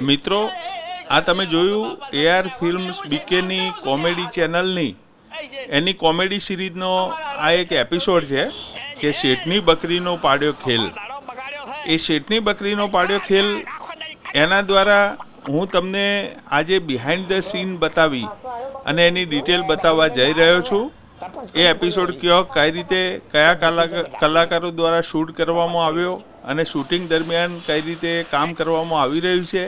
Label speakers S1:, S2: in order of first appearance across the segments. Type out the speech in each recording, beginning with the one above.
S1: મિત્રો, આ તમે જોયું AR ફિલ્મ્સ બીકેની કોમેડી ચેનલની એની કોમેડી સિરીઝનો આ એક એપિસોડ છે કે શેઠની બકરીનો પાડ્યો ખેલ. એ શેઠની બકરીનો પાડ્યો ખેલ એના દ્વારા હું તમને આજે બિહાઇન્ડ ધ સીન બતાવી અને એની ડિટેલ બતાવવા જઈ રહ્યો છું. એ એપિસોડ કઈ રીતે કયા કલાકારો દ્વારા શૂટ કરવામાં આવ્યો અને શૂટિંગ દરમિયાન કઈ રીતે કામ કરવામાં આવી રહ્યું છે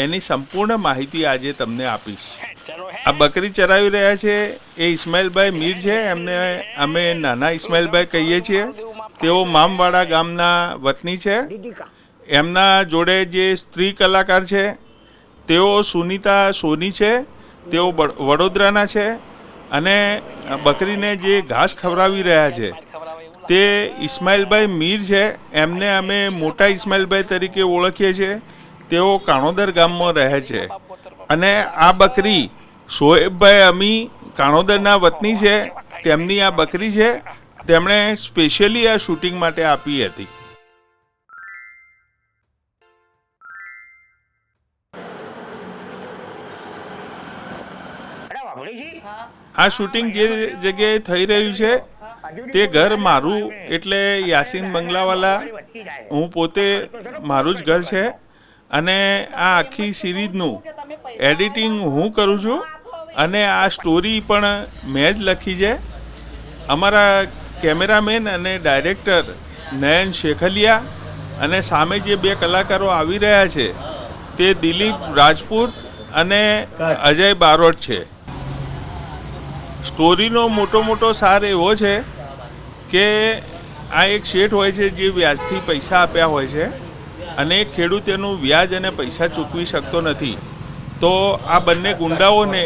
S1: એની સંપૂર્ણ માહિતી આજે તમને આપીશ. આ બકરી ચરાવી રહ્યા છે એ ઇસ્માઇલભાઈ મીર છે. એમને અમે નાના ઇસ્માઇલભાઈ કહીએ છીએ. તેઓ મામવાડા ગામના વતની છે. એમના જોડે જે સ્ત્રી કલાકાર છે તેઓ સુનિતા સોની છે. તેઓ વડોદરાના છે અને બકરીને જે ઘાસ ખવડાવી રહ્યા છે તે ઇસ્માઇલભાઈ મીર છે. એમને અમે મોટા ઇસ્માઇલભાઈ તરીકે ઓળખીએ છીએ. તેઓ કાણોદર ગામમાં રહે છે અને આ બકરી શોએબભાઈ અમી કાણોદરના વતની છે. તેમની આ બકરી છે. તેમણે સ્પેશિયલી આ શૂટિંગ માટે આપી હતી. આ શૂટિંગ જે જગ્યાએ થઈ રહ્યું છે તે ઘર મારું એટલે યાસીન બંગલાવાલા, હું પોતે મારું જ ઘર છે અને આ આખી સિરીઝનું એડિટિંગ હું કરું છું અને આ સ્ટોરી પણ મેં જ લખી છે. અમારા કેમેરામેન અને ડાયરેક્ટર નયન શેખલિયા અને સામે જે બે કલાકારો આવી રહ્યા છે તે દિલીપ રાજપૂત અને અજય બારોટ છે. સ્ટોરીનો મોટો સાર એવો છે કે આ એક શેઠ હોય છે જે વ્યાજથી પૈસા આપ્યા હોય છે અને એક ખેડૂત એનું વ્યાજ અને પૈસા ચૂકવી શકતો નથી. તો આ બંને ગુંડાઓને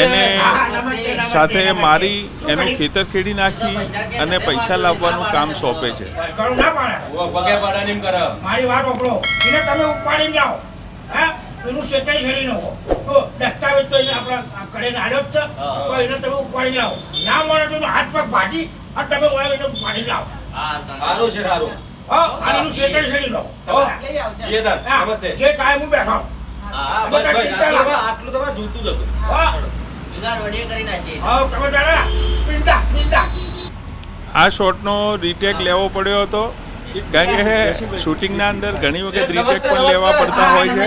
S1: એને સાથે મારી એનું ખેતર ખેડી નાખી અને પૈસા લાવવાનું કામ સોંપે છે.
S2: એનું સેટલ છેડી નાખો તો દસ્તાવેજ તો એને આપણા કડે નાડ્યો જ છે તો એને તમે ઉપાડી લાવો. ના મળે તો હાથ પગ ભાજી અને તમે એને ઉપાડી લાવો.
S3: સારું છે સારું.
S2: હા અને એનું સેટલ છેડી લો.
S3: નમસ્તે.
S2: જે કાયમ હું બેઠો
S3: આટલું તમારે જોતું જ હતું.
S2: હા તમે દાદા પિંડા
S1: આ શોટનો રીટેક લેવો પડ્યો હતો કારણ કે શૂટિંગના અંદર ઘણી વખત રીટેક પણ લેવા પડતા હોય છે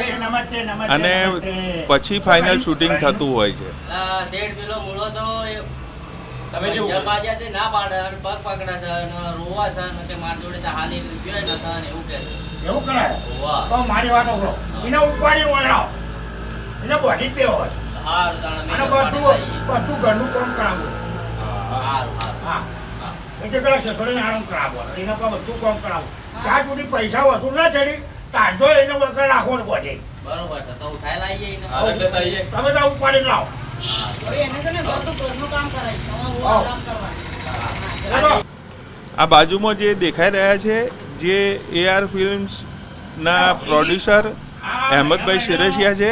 S1: અને પછી ફાઇનલ શૂટિંગ થતું હોય છે.
S3: તમે જે
S4: ના પાડે પગ પકડા છે રોવા છે કે મારી જોડે તો હાલી ગયો નતા ને એવું કહે
S2: એવું કરાય તો મારી વાત ઓળો એને ઉપાડી વળાવ એને બોડી બે હોય.
S4: હા
S2: અને બધું ઘરનું કામ કરાવવું. હા એટલે પેલા શેઠોડીને આરામ કરાવવો એને પણ બધું કામ કરાવવું. ત્યાં સુધી પૈસા વસૂલ ના થડી તાજો એને વગર રાખવો બોડી.
S4: બરોબર છે તો ઉઠાઈ લાવીએ એને.
S2: તમે તો ઉપાડી લાવો.
S1: આ બાજુમાં જે દેખાઈ રહ્યા છે જે AR ફિલ્મ્સના પ્રોડ્યુસર અહેમદભાઈ શેરસિયા છે.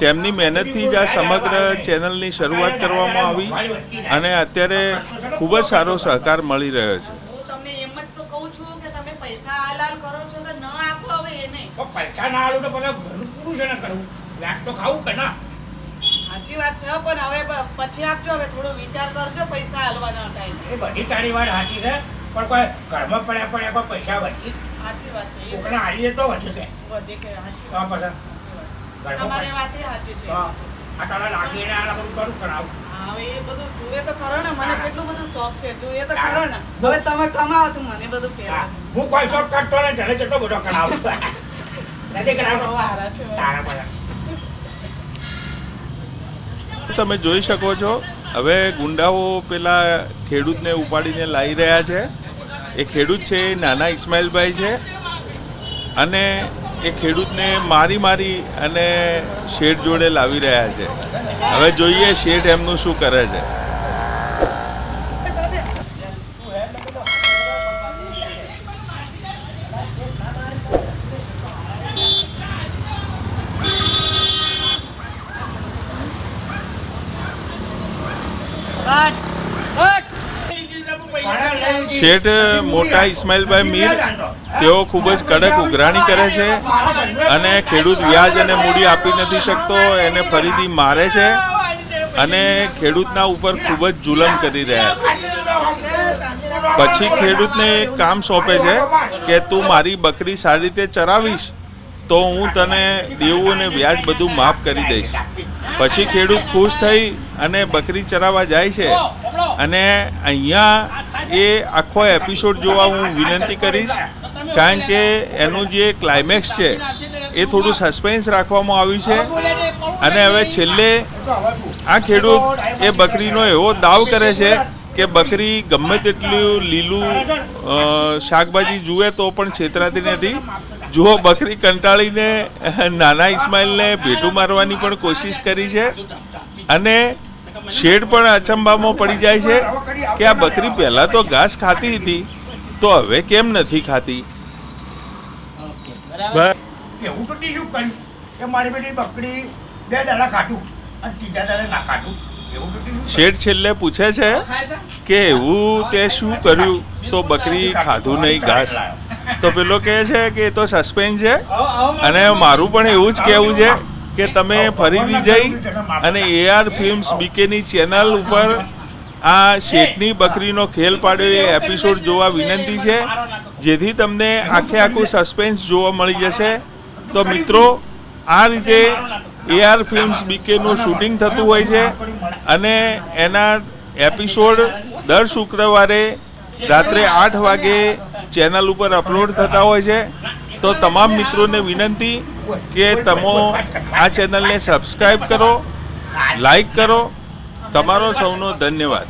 S1: તેમની મહેનતથી જ આ સમગ્ર ચેનલની શરૂઆત કરવામાં આવી અને અત્યારે ખૂબ જ સારો સહકાર મળી રહ્યો છે.
S2: પૈસા ના આલું તો બધા ઘરનું પૂરું છે ને કરવું. વ્યાજ તો ખાવું કે ના.
S5: સાચી વાત છે પણ હવે પછી આપજો. હવે થોડો વિચાર કરજો પૈસા હાલવાના ટાઈમ.
S2: એ બધી તારી વાત સાચી છે પણ કોઈ ઘરમાં પડ્યા કોઈ પૈસા વધી.
S5: સાચી વાત છે.
S2: છોકરા આવીએ તો વધી કે
S5: વધી કે સાચી
S2: તો
S5: વાત.
S2: પછી
S5: તમારી વાત એ સાચી છે.
S2: આ તારા લાગીને આ બધું કરું કરાવું.
S5: હવે એ બધું જુએ તો ખરો ને. મને કેટલું બધું શોખ છે. જુએ તો ખરો ને. હવે તમે કમાવો તો મને બધું ફેરવા.
S2: હું કોઈ શોખ કાઢતો ને જલે જેટલો બધો કરાવું. નથી કરાવતો
S5: વારા છે
S2: તારા બધા.
S1: તમે જોઈ શકો છો હવે ગુંડાઓ પેલા ખેડૂતને ઉપાડીને લાવી રહ્યા છે. એ ખેડૂત છે એ નાના ઇસ્માઇલભાઈ છે અને એ ખેડૂતને મારી અને શેઠ જોડે લાવી રહ્યા છે. હવે જોઈએ શેઠ એમનું શું કરે છે. શેઠ મોટા ઇસ્માઇલભાઈ મીર તેઓ ખૂબ જ કડક ઉઘરાણી કરે છે અને ખેડૂત વ્યાજ અને મૂડી આપી નથી શકતો, એને ફરીથી મારે છે અને ખેડૂતના ઉપર ખૂબ જ જુલમ કરી રહ્યા છે. પછી ખેડૂતને એક કામ સોંપે છે કે તું મારી બકરી સારી રીતે ચરાવીશ તો હું તને દેવું અને વ્યાજ બધું માફ કરી દઈશ. પછી ખેડૂત ખુશ થઈ અને બકરી ચરાવવા જાય છે. અને અહીંયા એ આખો એપિસોડ જોવા હું વિનંતી કરીશ, કારણ કે એનું જે ક્લાઇમેક્સ છે એ થોડું સસ્પેન્સ રાખવામાં આવ્યું છે. અને હવે છેલ્લે આ ખેડૂત એ બકરીનો એવો દાવ કરે છે કે બકરી ગમે તેટલું લીલું શાકભાજી જુએ તો પણ છેતરાતી નથી. જુઓ, બકરી કંટાળીને નાના ઇસ્માઇલને ભેટું મારવાની પણ કોશિશ કરી છે. અને શેઠ પણ અચંબામાં પડી જાય છે કે આ બકરી પહેલાં તો ઘાસ ખાતી હતી તો હવે કેમ નથી ખાતી.
S2: એવું તો શું કર્યું કે મારી પેલી બકરી 2 દાડા ખાધું અને 3જા દાડે ના ખાધું? એવું તો શું
S1: શેઠ છેલ્લે પૂછે છે કે એવું તે શું કર્યું તો બકરી ખાધું નહીં ઘાસ. તો પેલો કહે છે કે એ તો સસ્પેન્સ છે અને મારું પણ એવું જ કહેવું છે કે તમે ફરીથી જઈ અને AR ફિલ્મ્સ બીકેની ચેનલ ઉપર આ શેઠની બકરીનો ખેલ પાડ્યો એ એપિસોડ જોવા વિનંતી છે, જેથી તમને આખું સસ્પેન્સ જોવા મળી જશે. તો મિત્રો, આ રીતે AR ફિલ્મ્સ બીકેનું શૂટિંગ થતું હોય છે અને એના એપિસોડ દર શુક્રવારે રાત્રે 8 વાગે ચેનલ ઉપર અપલોડ થતા હોય છે. તો તમામ મિત્રોને વિનંતી કે તમે આ ચેનલને સબસ્ક્રાઈબ કરો, લાઈક કરો. તમારો સૌનો ધન્યવાદ.